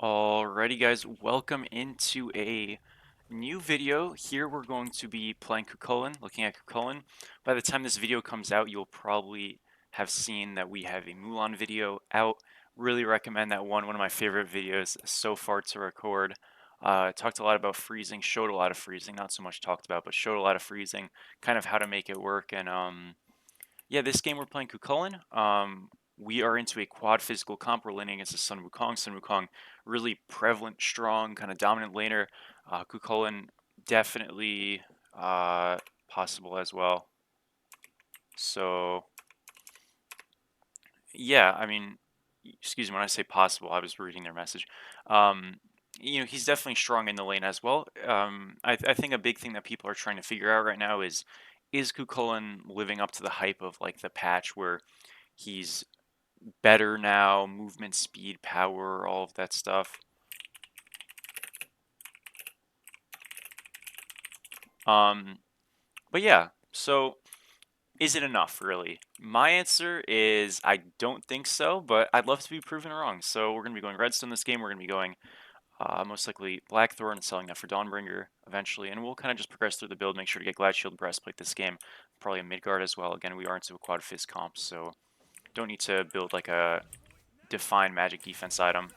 Alrighty guys, welcome into a new video. Here we're going to be playing Chulainn, looking at Chulainn. By the time this video comes out, you'll probably have seen that we have a Mulan video out. Really recommend that one of my favorite videos so far to record. Talked a lot about freezing, showed a lot of freezing, not so much talked about, but showed a lot of freezing, kind of how to make it work. And yeah, this game we're playing Chulainn. We are into a quad physical comp. We're laning against the Sun Wukong. Sun Wukong, really prevalent, strong, kind of dominant laner. Chulainn definitely possible as well. So yeah, I mean, excuse me when I say possible. I was reading their message. Um, he's definitely strong in the lane as well. I think a big thing that people are trying to figure out right now is Chulainn living up to the hype of like the patch where he's better now, movement speed, power, all of that stuff. But yeah, so is it enough, really? My answer is I don't think so, but I'd love to be proven wrong. So we're going to be going Redstone this game. We're going to be going most likely Blackthorn and selling that for Dawnbringer eventually. And we'll kind of just progress through the build, make sure to get Glad Shield Breastplate this game. Probably a Midgard as well. Again, we are into a quad fist comp, so don't need to build like a defined magic defense item.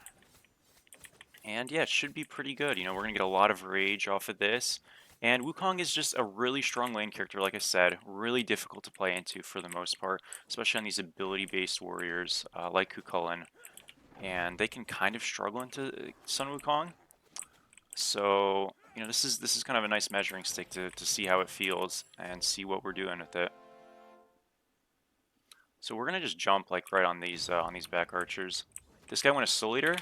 And yeah, it should be pretty good. We're going to get a lot of rage off of this. And Wukong is just a really strong lane character, like I said, really difficult to play into for the most part, especially on these ability-based warriors like Chulainn. And they can kind of struggle into Sun Wukong. So, this is kind of a nice measuring stick to see how it feels and see what we're doing with it. So we're going to just jump like right on these back archers. This guy went a Soul Eater,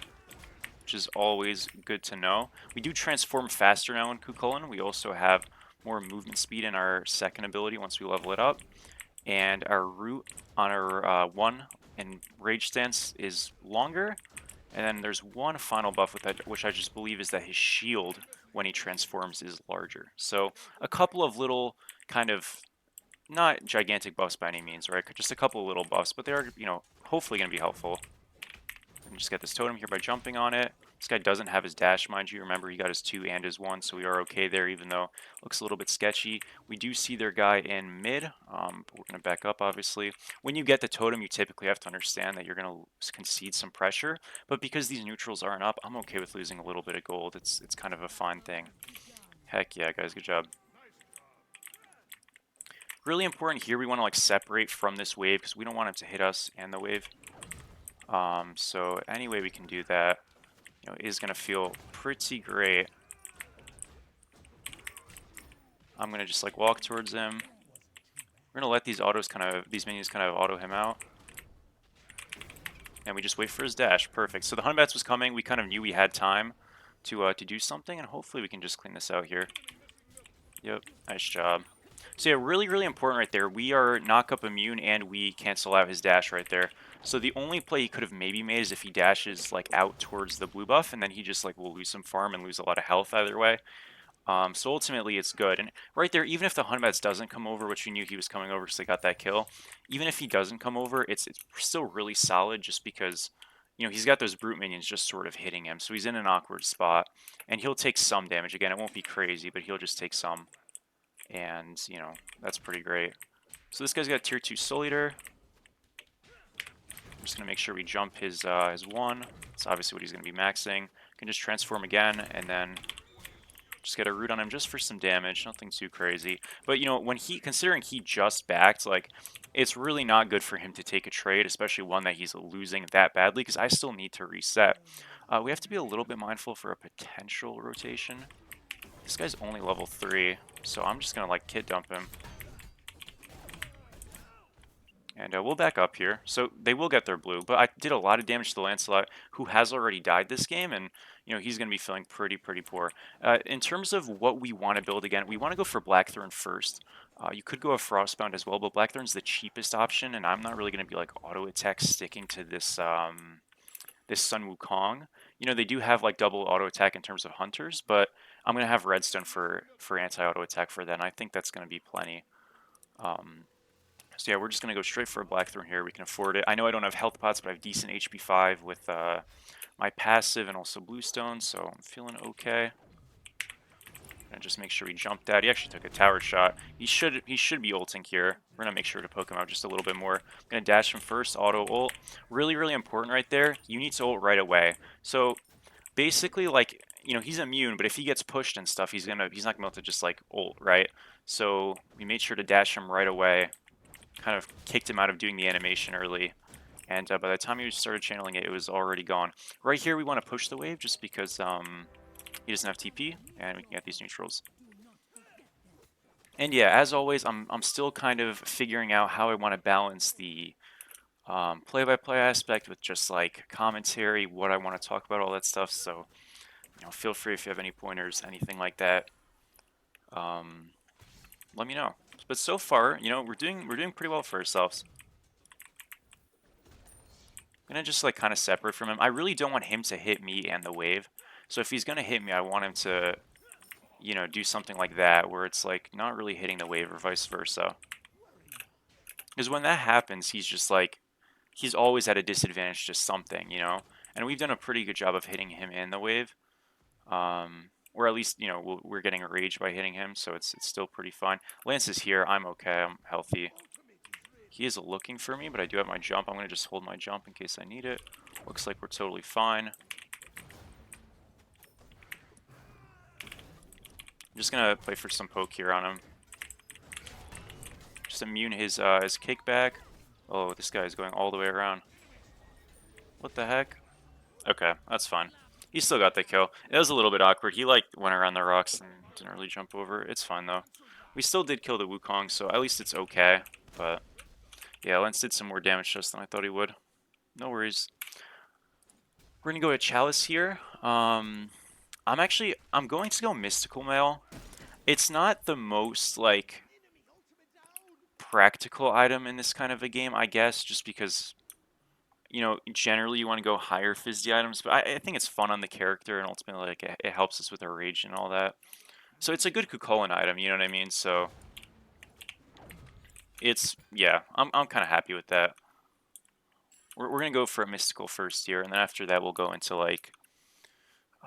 which is always good to know. We do transform faster now in Chulainn. We also have more movement speed in our second ability once we level it up. And our root on our 1 and Rage Stance is longer. And then there's one final buff with that, which I just believe is that his shield, when he transforms, is larger. So a couple of little kind of, not gigantic buffs by any means, right? Just a couple of little buffs, but they are, hopefully going to be helpful. And just get this totem here by jumping on it. This guy doesn't have his dash, mind you. Remember, he got his 2 and his 1, so we are okay there, even though it looks a little bit sketchy. We do see their guy in mid, but we're going to back up, obviously. When you get the totem, you typically have to understand that you're going to concede some pressure, but because these neutrals aren't up, I'm okay with losing a little bit of gold. It's kind of a fine thing. Heck yeah, guys, good job. Really important here, we want to like separate from this wave, because we don't want him to hit us and the wave. So any way we can do that, is going to feel pretty great. I'm going to just like walk towards him. We're going to let these minions kind of auto him out. And we just wait for his dash. Perfect. So the Hunbats was coming. We kind of knew we had time to do something, and hopefully we can just clean this out here. Yep, nice job. So yeah, really, really important right there. We are knock-up immune, and we cancel out his dash right there. So the only play he could have maybe made is if he dashes like out towards the blue buff, and then he just like will lose some farm and lose a lot of health either way. So ultimately it's good. And right there, even if the Hunbats doesn't come over, which we knew he was coming over because they got that kill, even if he doesn't come over, it's still really solid just because, he's got those brute minions just sort of hitting him. So he's in an awkward spot, and he'll take some damage. Again, it won't be crazy, but he'll just take some. And, that's pretty great. So this guy's got tier 2 Soul Eater. I'm just going to make sure we jump his 1. That's obviously what he's going to be maxing. Can just transform again, and then just get a root on him just for some damage, nothing too crazy. But, when considering he just backed, like, it's really not good for him to take a trade, especially one that he's losing that badly, because I still need to reset. We have to be a little bit mindful for a potential rotation. This guy's only level 3, so I'm just going to, like, kit dump him. And we'll back up here. So they will get their blue, but I did a lot of damage to Lancelot, who has already died this game, and he's going to be feeling pretty poor. In terms of what we want to build, again, we want to go for Blackthorn first. You could go a Frostbound as well, but Blackthorn's the cheapest option, and I'm not really going to be like auto attack sticking to this this Sun Wukong. They do have like double auto attack in terms of hunters, but I'm going to have Redstone for anti-auto attack for that, and I think that's going to be plenty. So yeah, we're just going to go straight for a Blackthorn here. We can afford it. I know I don't have health pots, but I have decent HP 5 with my my passive and also bluestone, so I'm feeling okay. And just make sure we jump that. He actually took a tower shot. He should be ulting here. We're gonna make sure to poke him out just a little bit more. I'm gonna dash him first, auto ult. Really, really important right there. You need to ult right away. So basically, like, you know, he's immune, but if he gets pushed and stuff, he's not gonna be able to just like ult, right? So we made sure to dash him right away. Kind of kicked him out of doing the animation early. And by the time he started channeling it, it was already gone. Right here, we want to push the wave just because he doesn't have TP, and we can get these neutrals. And yeah, as always, I'm still kind of figuring out how I want to balance the play-by-play aspect with just like commentary, what I want to talk about, all that stuff. So, you know, feel free if you have any pointers, anything like that. Let me know. But so far, you know, we're doing pretty well for ourselves. I'm gonna just like kind of separate from him. I really don't want him to hit me and the wave. So if he's gonna hit me, I want him to, you know, do something like that where it's like not really hitting the wave or vice versa. Because when that happens, he's just like, he's always at a disadvantage to something, you know? And we've done a pretty good job of hitting him in the wave. Or at least, you know, we're getting a rage by hitting him, so it's still pretty fine. Lance is here. I'm okay. I'm healthy. He is looking for me, but I do have my jump. I'm going to just hold my jump in case I need it. Looks like we're totally fine. I'm just going to play for some poke here on him. Just immune his kickback. Oh, this guy is going all the way around. What the heck? Okay, that's fine. He still got the kill. It was a little bit awkward. He like went around the rocks and didn't really jump over. It's fine though. We still did kill the Wukong, so at least it's okay. But yeah, Lance did some more damage to us than I thought he would. No worries. We're gonna go to Chalice here. I'm going to go Mystical Mail. It's not the most like practical item in this kind of a game, I guess, just because, you know, generally you want to go higher Fizzy items, but I think it's fun on the character, and ultimately, like, it helps us with our rage and all that. So it's a good Chulainn item, you know what I mean? So it's, yeah, I'm kind of happy with that. We're going to go for a Mystical first here, and then after that we'll go into, like,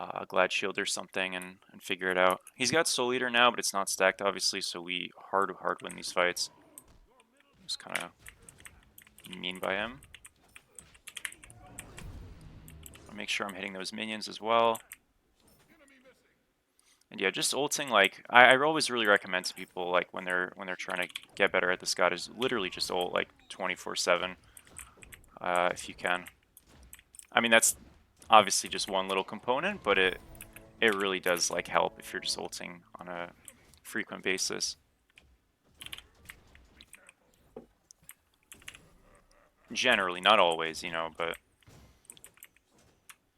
a Glad Shield or something and figure it out. He's got Soul Eater now, but it's not stacked, obviously, so we hard win these fights. Just kind of mean by him. I'll make sure I'm hitting those minions as well. And yeah, just ulting, like, I always really recommend to people, like, when they're trying to get better at this god, is literally just ult, like, 24/7, if you can. I mean, that's obviously just one little component, but it really does, like, help if you're just ulting on a frequent basis. Generally, not always, you know, but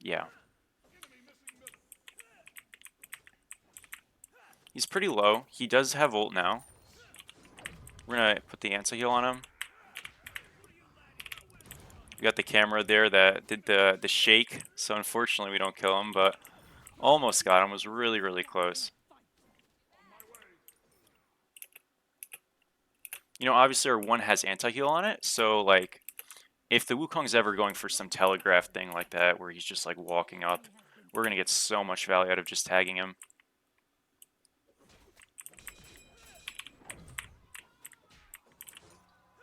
yeah. He's pretty low. He does have ult now. We're gonna put the anti-heal on him. We got the camera there that did the shake, so unfortunately we don't kill him, but almost got him. Was really, really close. You know, obviously our one has anti-heal on it, so like if the Wukong's ever going for some telegraph thing like that where he's just like walking up, we're gonna get so much value out of just tagging him.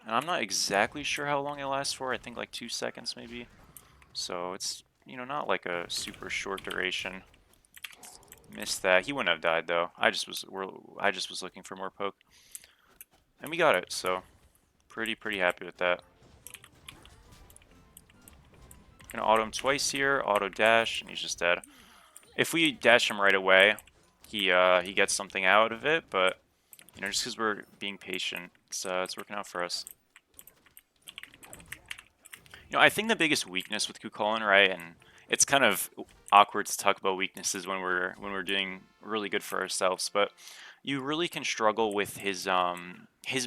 And I'm not exactly sure how long it lasts for. I think like 2 seconds maybe. So it's, you know, not like a super short duration. Missed that. He wouldn't have died though. I just was looking for more poke. And we got it, so pretty happy with that. Gonna auto him twice here, auto dash, and he's just dead. If we dash him right away, he gets something out of it, but you know, just because we're being patient, it's working out for us. You know, I think the biggest weakness with Chulainn, right, and it's kind of awkward to talk about weaknesses when we're doing really good for ourselves, but you really can struggle with his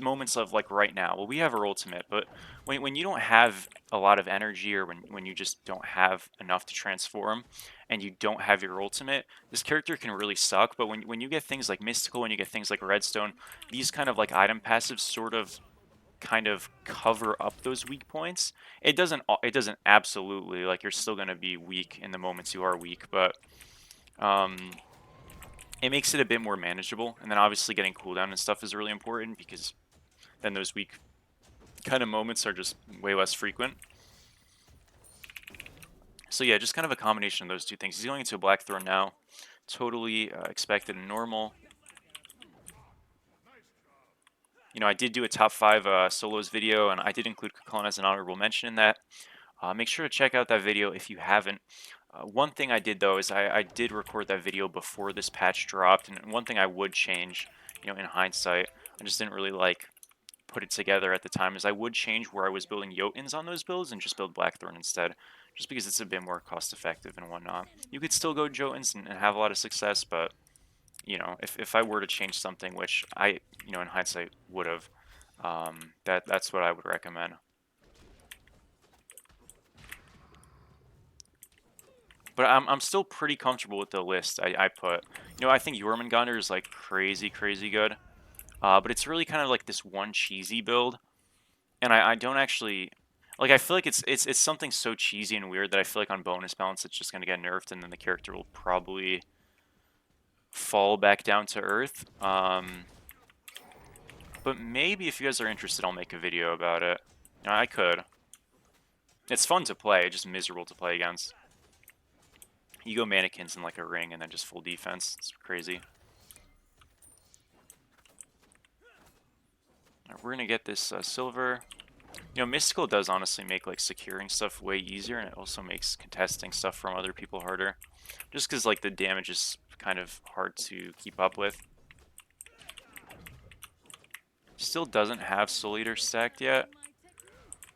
moments of like right now. Well, we have our ultimate, but when you don't have a lot of energy, or when you just don't have enough to transform and you don't have your ultimate, this character can really suck. But when you get things like Mystical, when you get things like Redstone, these kind of like item passives sort of kind of cover up those weak points. It doesn't absolutely, like, you're still going to be weak in the moments you are weak, but it makes it a bit more manageable. And then obviously getting cooldown and stuff is really important, because then those weak kind of moments are just way less frequent. So yeah, just kind of a combination of those two things. He's going into a Blackthorn now. Totally expected and normal. You know, I did do a top 5 solos video, and I did include Chulainn as an honorable mention in that. Make sure to check out that video if you haven't. One thing I did, though, is I did record that video before this patch dropped, and one thing I would change, you know, in hindsight, I just didn't really, like, put it together at the time, is I would change where I was building Jotuns on those builds and just build Blackthorn instead, just because it's a bit more cost-effective and whatnot. You could still go Jotuns and have a lot of success, but, you know, if I were to change something, which I, you know, in hindsight would have, that's what I would recommend. But I'm still pretty comfortable with the list I put. You know, I think Jormungandr is like crazy good. But it's really kind of like this one cheesy build. And I don't actually, like, I feel like it's something so cheesy and weird that I feel like on bonus balance it's just gonna get nerfed, and then the character will probably fall back down to earth. But maybe if you guys are interested, I'll make a video about it. You know, I could. It's fun to play, just miserable to play against. You go mannequins in like a ring and then just full defense. It's crazy. Right, we're gonna get this silver. You know, Mystical does honestly make like securing stuff way easier, and it also makes contesting stuff from other people harder. Just because like the damage is kind of hard to keep up with. Still doesn't have Soul Eater stacked yet,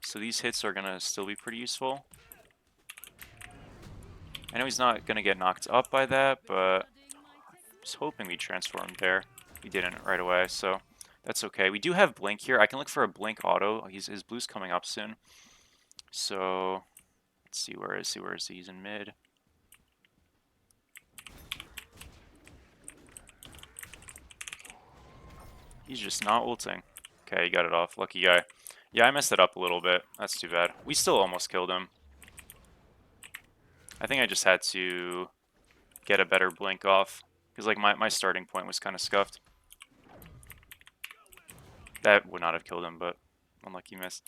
so these hits are gonna still be pretty useful. I know he's not gonna get knocked up by that, but I was hoping we transformed there. We didn't right away, so that's okay. We do have Blink here. I can look for a Blink auto. His blue's coming up soon. So let's see, where is he? Where is he? He's in mid. He's just not ulting. Okay, he got it off. Lucky guy. Yeah, I messed it up a little bit. That's too bad. We still almost killed him. I think I just had to get a better Blink off, because like my starting point was kind of scuffed. That would not have killed him, but unlucky miss.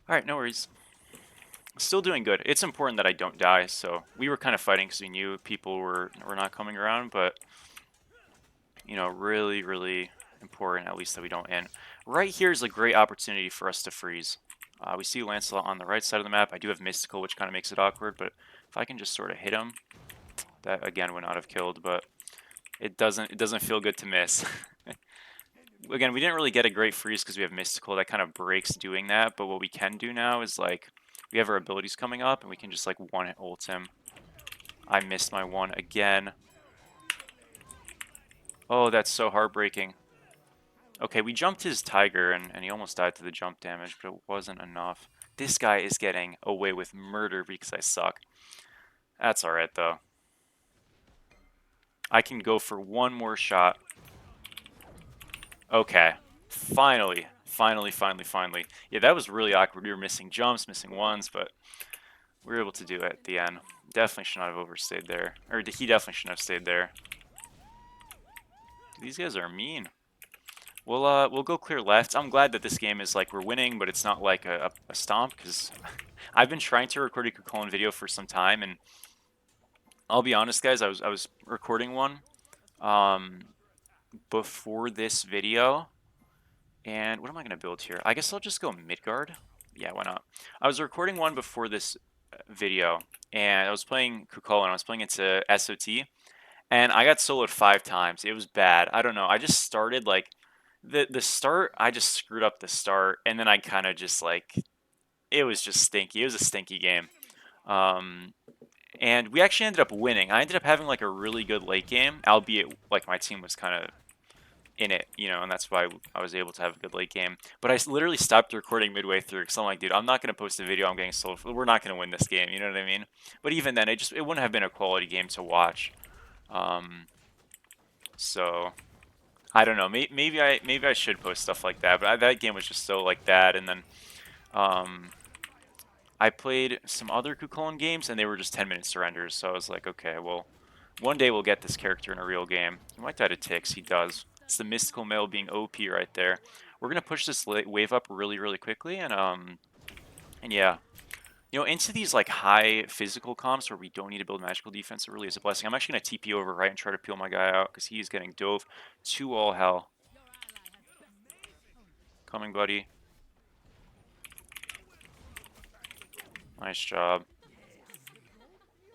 Alright, no worries. Still doing good. It's important that I don't die, so we were kind of fighting because we knew people were not coming around, but, you know, really important at least that we don't end. Right here is a great opportunity for us to freeze. We see Lancelot on the right side of the map. I do have Mystical, which kind of makes it awkward, but if I can just sort of hit him, that again would not have killed, but it doesn't feel good to miss. Again, we didn't really get a great freeze because we have Mystical. That kind of breaks doing that, but what we can do now is, like, we have our abilities coming up, and we can just, like, one-hit ult him. I missed my one again. Oh, that's so heartbreaking. Okay, we jumped his Tiger, and he almost died to the jump damage, but it wasn't enough. This guy is getting away with murder because I suck. That's alright, though. I can go for one more shot. Okay. Finally. Yeah, that was really awkward. We were missing jumps, missing ones, but we were able to do it at the end. Definitely should not have overstayed there. Or he definitely shouldn't have stayed there. These guys are mean. We'll go clear left. I'm glad that this game is like we're winning, but it's not like a stomp, because I've been trying to record a Chulainn video for some time, and I'll be honest, guys, I was recording one before this video. And what am I going to build here? I guess I'll just go Midgard. Yeah, why not? I was recording one before this video, and I was playing Chulainn. I was playing it to SOT, and I got soloed 5 times. It was bad. I don't know. I just started, like, the start, I just screwed up the start, and then I kind of just, like, it was just stinky. It was a stinky game. And we actually ended up winning. I ended up having, like, a really good late game, albeit, like, my team was kind of in it, you know, and that's why I was able to have a good late game. But I literally stopped recording midway through because I'm like, dude, I'm not going to post a video. I'm getting sold. We're not going to win this game. You know what I mean? But even then, it wouldn't have been a quality game to watch. So I don't know. Maybe I should post stuff like that, but that game was just so like that. And then um, I played some other Cuchulainn games, and they were just 10-minute surrenders. So I was like, okay, well, one day we'll get this character in a real game. He might die to ticks. He does. It's the mystical male being OP right there. We're gonna push this wave up really quickly, and yeah. You know, into these like high physical comps where we don't need to build magical defense, it really is a blessing. I'm actually gonna TP over right and try to peel my guy out because he's getting dove to all hell. Coming, buddy. Nice job.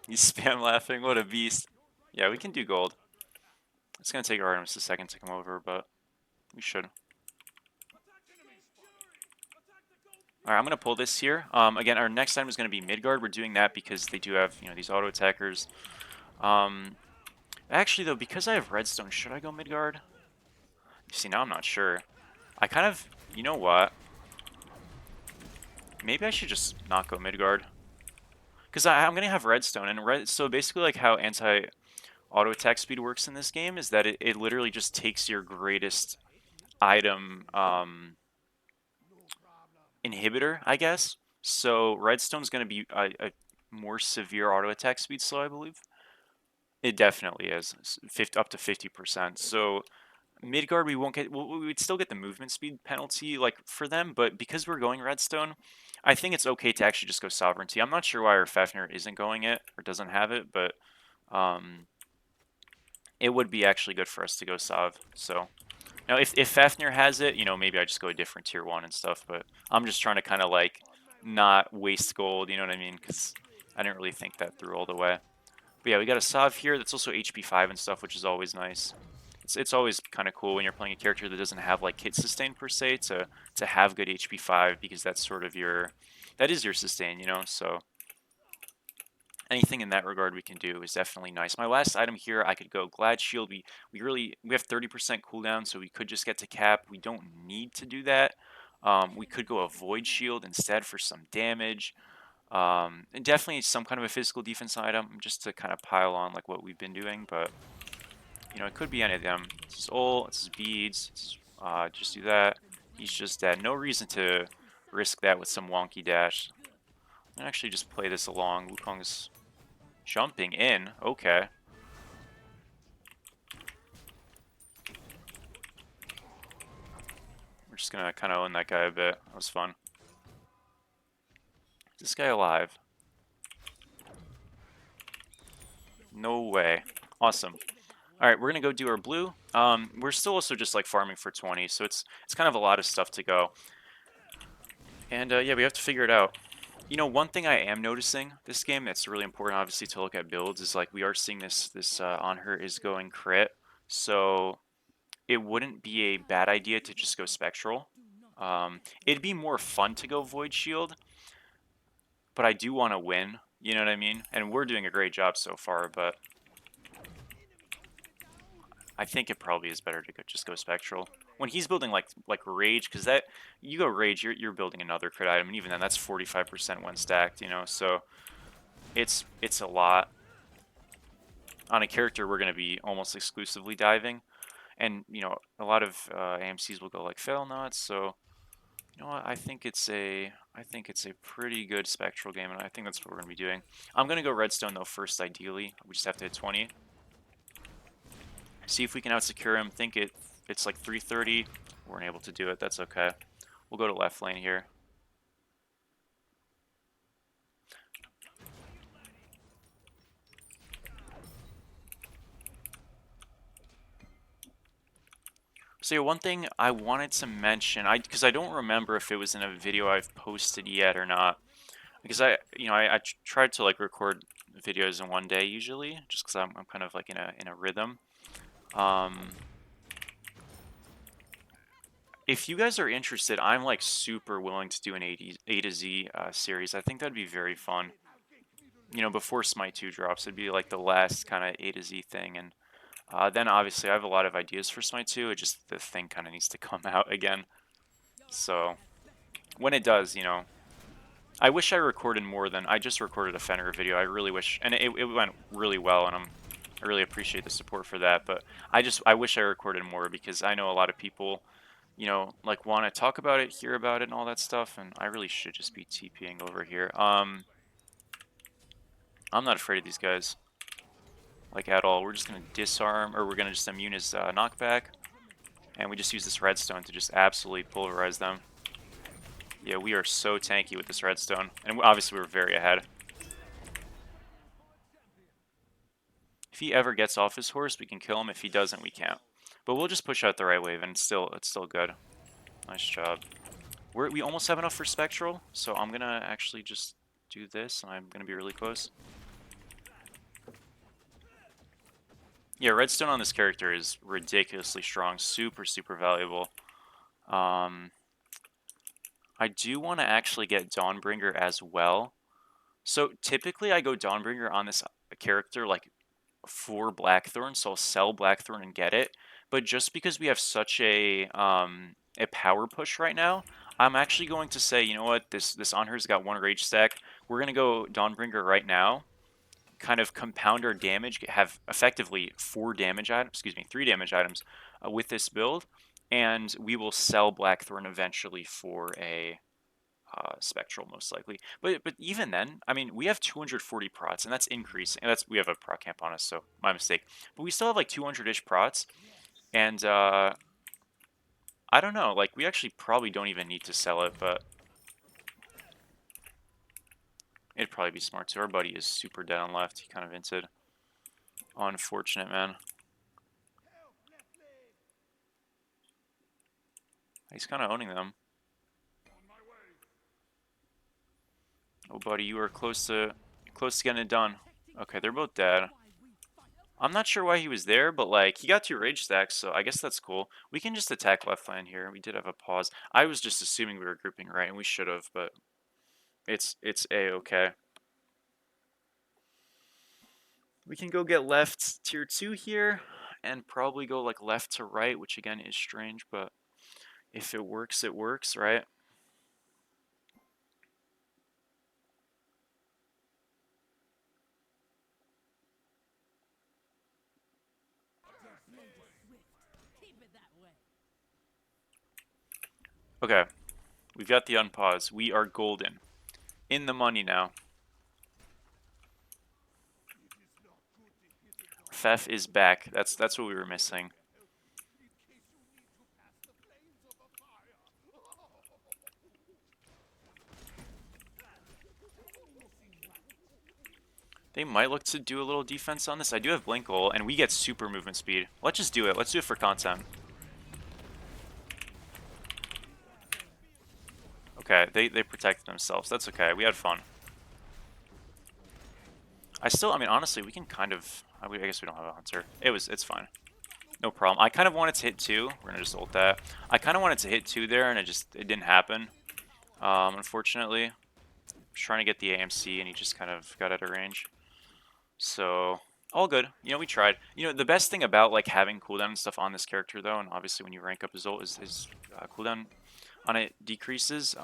He's spam laughing. What a beast. Yeah, we can do gold. It's gonna take our items a second to come over, but we should. Alright, I'm gonna pull this here. Again, our next item is gonna be Midgard. We're doing that because they do have, you know, these auto attackers. Actually though, because I have redstone, should I go Midgard? You see, now I'm not sure. I kind of, you know what? Maybe I should just not go Midgard. Because I'm gonna have redstone, and so basically like how anti-auto attack speed works in this game is that it literally just takes your greatest item inhibitor, I guess. So redstone's gonna be a more severe auto attack speed slow, I believe. It definitely is, up to 50%. So Midgard, we won't get. We would still get the movement speed penalty, like for them, but because we're going redstone, I think it's okay to actually just go sovereignty. I'm not sure why our Fafnir isn't going it or doesn't have it, but it would be actually good for us to go sov. So now, if Fafnir has it, you know, maybe I just go a different tier 1 and stuff. But I'm just trying to kind of like not waste gold. You know what I mean? Because I didn't really think that through all the way. But yeah, we got a Sov here that's also HP 5 and stuff, which is always nice. It's always kind of cool when you're playing a character that doesn't have like hit sustain per se to have good HP 5 because that's sort of that is your sustain, you know. So anything in that regard we can do is definitely nice. My last item here, I could go Glad Shield. We have 30% cooldown, so we could just get to cap. We don't need to do that. We could go a Void Shield instead for some damage. And definitely some kind of a physical defense item just to kind of pile on like what we've been doing, but you know, it could be any of them. It's his ult, it's his beads, just do that. He's just dead. No reason to risk that with some wonky dash. I'm actually just play this along. Wukong's jumping in. Okay. We're just gonna kind of own that guy a bit. That was fun. Is this guy alive? No way. Awesome. Alright, we're gonna go do our blue. We're still also just like farming for 20, so it's kind of a lot of stuff to go. And yeah, we have to figure it out. You know, one thing I am noticing this game that's really important, obviously, to look at builds is like we are seeing this on her is going crit, so it wouldn't be a bad idea to just go spectral. It'd be more fun to go void shield, but I do want to win. You know what I mean? And we're doing a great job so far, but I think it probably is better to just go spectral. When he's building like rage, because that you go rage, you're building another crit item, and even then that's 45% when stacked. You know, so it's a lot. On a character, we're going to be almost exclusively diving, and you know a lot of AMCs will go like fail nuts. So you know what? I think it's a pretty good spectral game, and I think that's what we're going to be doing. I'm going to go redstone though first. Ideally, we just have to hit 20. See if we can out-secure him. Think it's like 330. We weren't able to do it. That's okay. We'll go to left lane here. So yeah, one thing I wanted to mention, because I don't remember if it was in a video I've posted yet or not, because I tried to like record videos in one day usually, just because I'm kind of like in a rhythm. If you guys are interested, I'm like super willing to do an A to Z series. I think that'd be very fun. You know, before Smite 2 drops, it'd be like the last kind of A to Z thing, and then obviously I have a lot of ideas for Smite 2. It just the thing kind of needs to come out again. So when it does, you know, I wish I recorded more than I just recorded a Fenrir video. I really wish, and it went really well, and I'm I really appreciate the support for that, but I wish I recorded more because I know a lot of people, you know, like want to talk about it, hear about it, and all that stuff, and I really should just be TPing over here. I'm not afraid of these guys, like at all. We're just gonna disarm, or we're gonna just immune his knockback, and we just use this redstone to just absolutely pulverize them. Yeah, we are so tanky with this redstone, and obviously we're very ahead. If he ever gets off his horse, we can kill him. If he doesn't, we can't. But we'll just push out the right wave, and it's still good. Nice job. We almost have enough for Spectral, so I'm gonna actually just do this, and I'm gonna be really close. Yeah, redstone on this character is ridiculously strong, super valuable. I do want to actually get Dawnbringer as well. So typically I go Dawnbringer on this character like for Blackthorn, so I'll sell Blackthorn and get it. But just because we have such a power push right now, I'm actually going to say, you know what, this Anhur's got 1 rage stack. We're gonna go Dawnbringer right now, kind of compound our damage, have effectively 3 damage items with this build, and we will sell Blackthorn eventually for a Spectral most likely. But even then, I mean, we have 240 prots, and that's increasing. And we have a prot camp on us, so my mistake. But we still have like 200-ish prots, and I don't know. Like, we actually probably don't even need to sell it, but it'd probably be smart too. Our buddy is super dead on left. He kind of hinted. Unfortunate, man. He's kind of owning them. Oh, buddy, you are close to getting it done. Okay, they're both dead. I'm not sure why he was there, but like he got 2 rage stacks, so I guess that's cool. We can just attack left lane here. We did have a pause. I was just assuming we were grouping right, and we should have, but it's a-okay. We can go get left tier 2 here, and probably go like left to right, which again is strange, but if it works, right? Okay, we've got the unpause. We are golden. In the money now. Fef is back. That's what we were missing. They might look to do a little defense on this. I do have Blink Ult, and we get super movement speed. Let's just do it. Let's do it for content. Okay, they protected themselves. That's okay. We had fun. I mean, honestly, we can kind of... I guess we don't have a Hunter. It's fine. No problem. I kind of wanted to hit 2. We're going to just ult that. I kind of wanted to hit 2 there, and it didn't happen. Unfortunately. I was trying to get the AMC, and he just kind of got out of range. So, all good. You know, we tried. You know, the best thing about, like, having cooldown and stuff on this character, though, and obviously when you rank up his ult, is his cooldown on it decreases.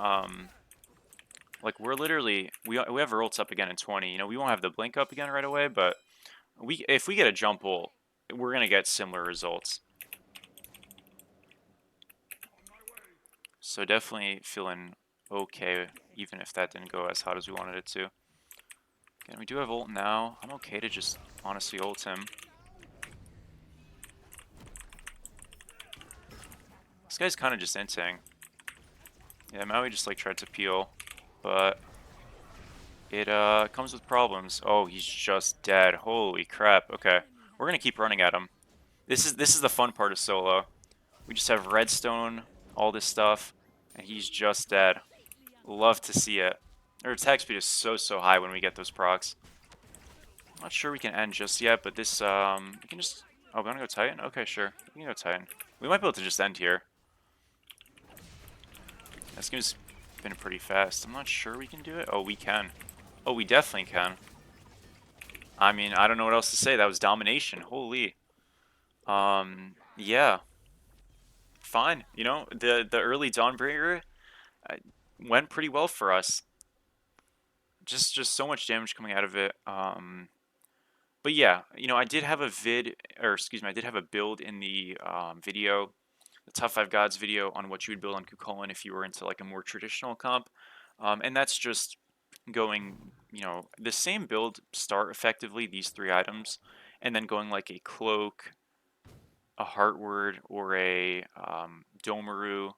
Like, we're literally... We have our ults up again in 20. You know, we won't have the blink up again right away, but if we get a jump ult, we're going to get similar results. So definitely feeling okay, even if that didn't go as hot as we wanted it to. Again, we do have ult now. I'm okay to just honestly ult him. This guy's kind of just inting. Yeah, Maui just like tried to peel, but it comes with problems. Oh, he's just dead. Holy crap. Okay, we're gonna keep running at him. This is the fun part of solo. We just have redstone, all this stuff, and he's just dead. Love to see it. Our attack speed is so high when we get those procs. Not sure we can end just yet, but this we can just... Oh, we wanna go Titan? Okay, sure. We can go Titan. We might be able to just end here. This game's been pretty fast. I'm not sure we can do it. Oh, we can. Oh, we definitely can. I mean, I don't know what else to say. That was domination. Holy. Yeah. Fine. You know, the early Dawnbringer went pretty well for us. Just so much damage coming out of it. But But yeah, I did have a I did have a build in the video, the Top 5 Gods video on what you would build on Cuchulainn if you were into like a more traditional comp. And that's just going, the same build start effectively, these 3 items, and then going like a Cloak, a Heartward, or a Domaru,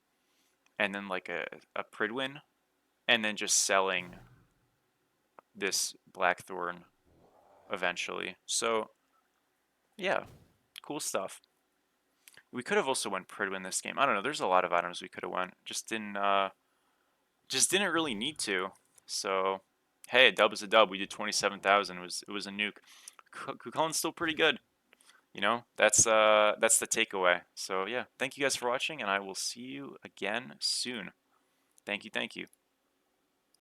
and then like a Pridwin, and then just selling this Blackthorn eventually. So yeah, cool stuff. We could have also went Pridwin this game. I don't know. There's a lot of items we could have went. Just didn't really need to. So hey, a dub is a dub. We did 27,000. It was a nuke. Cuchulainn's still pretty good. That's the takeaway. So yeah, thank you guys for watching, and I will see you again soon. Thank you, thank you.